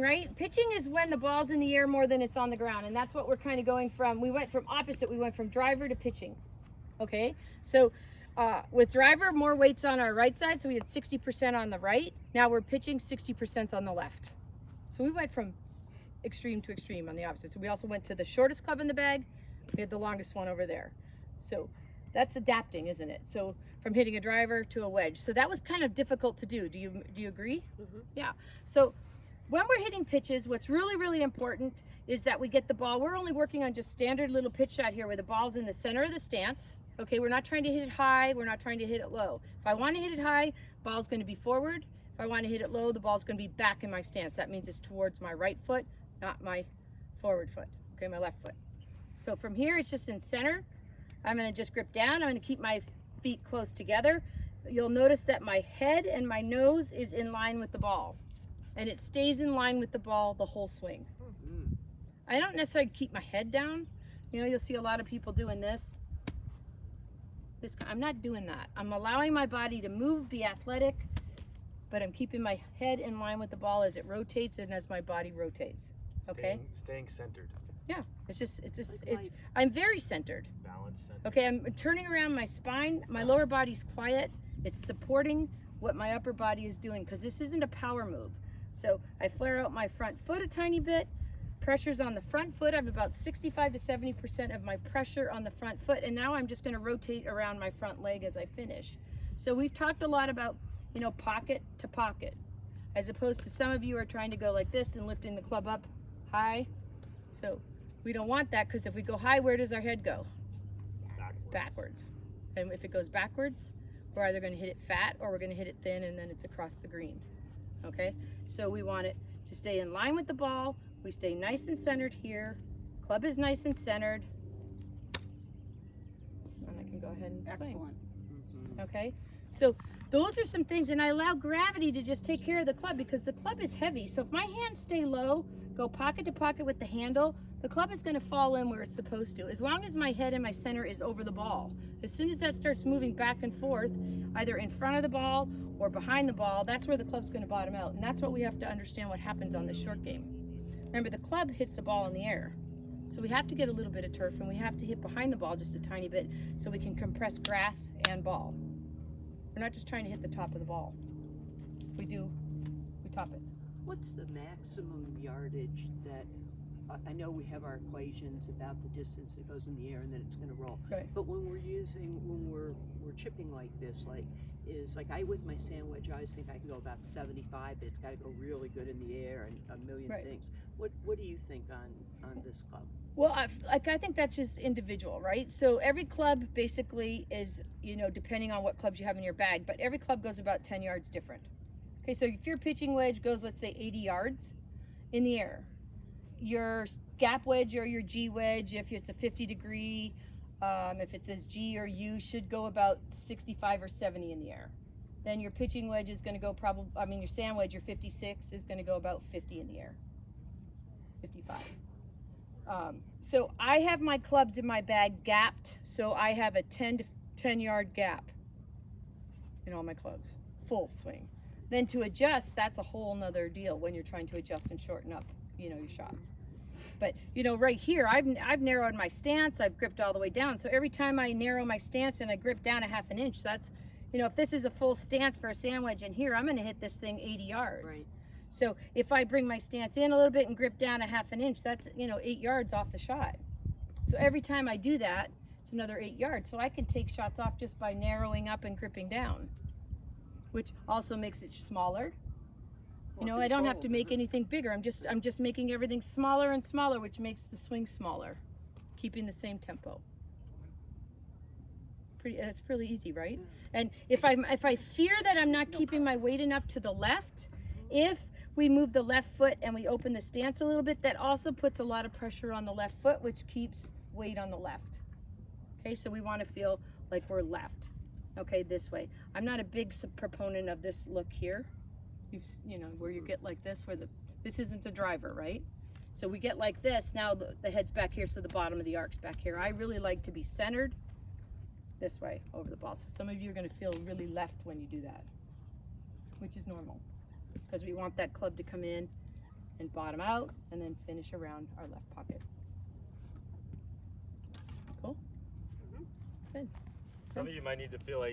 right? Pitching is when the ball's in the air more than it's on the ground. And that's what we're kind of going from. We went from opposite. We went from driver to pitching. Okay? So with driver, more weight's on our right side. So we had 60% on the right. Now we're pitching 60% on the left. So we went from extreme to extreme on the opposite. So we also went to the shortest club in the bag. We had the longest one over there. So that's adapting, isn't it? So from hitting a driver to a wedge. So that was kind of difficult to do. Do you agree? Mm-hmm. Yeah. So when we're hitting pitches, what's really, really important is that we get the ball. We're only working on just standard little pitch shot here where the ball's in the center of the stance. Okay, we're not trying to hit it high. We're not trying to hit it low. If I want to hit it high, ball's going to be forward. If I want to hit it low, the ball's going to be back in my stance. That means it's towards my right foot, not my forward foot. Okay, my left foot. So from here, it's just in center. I'm going to just grip down. I'm going to keep my feet close together. You'll notice that my head and my nose is in line with the ball. And it stays in line with the ball the whole swing. Mm-hmm. I don't necessarily keep my head down. You know, you'll see a lot of people doing this. I'm not doing that. I'm allowing my body to move, be athletic, but I'm keeping my head in line with the ball as it rotates and as my body rotates. Okay? Staying centered. Yeah, I'm very centered. Balanced centered. Okay, I'm turning around my spine. My lower body's quiet. It's supporting what my upper body is doing because this isn't a power move. So I flare out my front foot a tiny bit. Pressure's on the front foot. I have about 65 to 70% of my pressure on the front foot. And now I'm just going to rotate around my front leg as I finish. So we've talked a lot about, you know, pocket to pocket, as opposed to some of you are trying to go like this and lifting the club up high. So we don't want that because if we go high, where does our head go? Backwards. And if it goes backwards, we're either going to hit it fat or we're going to hit it thin and then it's across the green. Okay? So we want it to stay in line with the ball. We stay nice and centered here. Club is nice and centered. And I can go ahead and swing. Excellent. Mm-hmm. Okay? So those are some things, and I allow gravity to just take care of the club because the club is heavy. So if my hands stay low, go pocket to pocket with the handle, the club is going to fall in where it's supposed to, as long as my head and my center is over the ball. As soon as that starts moving back and forth, either in front of the ball or behind the ball, that's where the club's going to bottom out. And that's what we have to understand what happens on this short game. Remember, the club hits the ball in the air. So we have to get a little bit of turf and we have to hit behind the ball just a tiny bit so we can compress grass and ball. We're not just trying to hit the top of the ball. If we do, we top it. What's the maximum yardage that, I know we have our equations about the distance it goes in the air and then it's going to roll. Right. But when we're chipping like this, I with my sandwich, I always think I can go about 75, but it's got to go really good in the air and a million things. What do you think on this club? Well, I think that's just individual, right? So every club basically is, you know, depending on what clubs you have in your bag, but every club goes about 10 yards different. Okay, so if your pitching wedge goes, let's say 80 yards in the air, your gap wedge or your G wedge, if it's a 50 degree, if it says G or U, should go about 65 or 70 in the air. Then your pitching wedge is going to go your sand wedge, your 56 is going to go about 50 in the air, 55. So I have my clubs in my bag gapped, so I have a 10 yard gap in all my clubs, full swing. Then to adjust, that's a whole nother deal when you're trying to adjust and shorten up, you know, your shots. But, you know, right here, I've narrowed my stance, I've gripped all the way down. So every time I narrow my stance and I grip down a half an inch, that's, you know, if this is a full stance for a sandwich in here, I'm going to hit this thing 80 yards. Right. So if I bring my stance in a little bit and grip down a half an inch, that's, you know, 8 yards off the shot. So every time I do that, it's another 8 yards. So I can take shots off just by narrowing up and gripping down, which also makes it smaller. You know, I don't have to make anything bigger. I'm just making everything smaller and smaller, which makes the swing smaller, keeping the same tempo. It's pretty easy, right? And if I fear that I'm not keeping my weight enough to the left, if we move the left foot and we open the stance a little bit, that also puts a lot of pressure on the left foot, which keeps weight on the left. Okay, so we want to feel like we're left. Okay, this way. I'm not a big proponent of this look here. You know, where you get like this, where this isn't a driver, right? So we get like this, now the head's back here, so the bottom of the arc's back here. I really like to be centered this way over the ball. So some of you are going to feel really left when you do that, which is normal, because we want that club to come in and bottom out, and then finish around our left pocket. Cool? Good. Some of you might need to feel like